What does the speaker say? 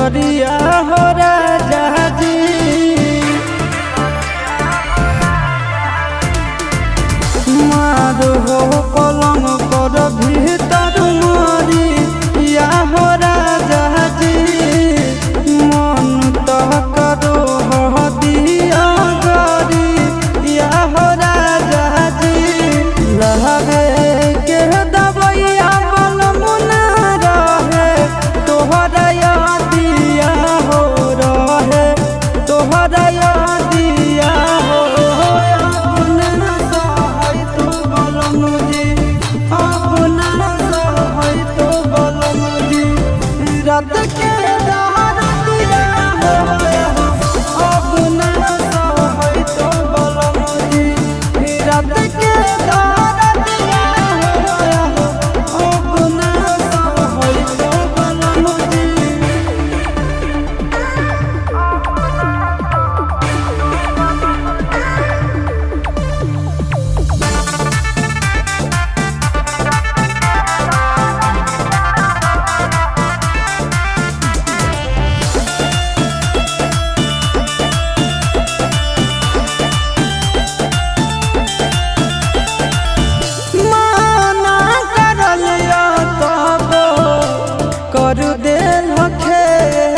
भितरिया हो राजा जी मार हो पलंग पर भीतर मारी या हो राजा जी मन तो करो हो दिया गरी या हो राजा जी लहरे के दबैया बलमुना रहे तोहरा यादिया हो रहे तोहरा यादिया हो अपना सहाय तो बलमुजी अपना सहाय तो बलमुजी रात के दहरतिया हो अपना सहाय तो बलमुजी रात के दहरतिया हो अपना सहाय तो बलमुजी। माना करलिया तब कर देल खेल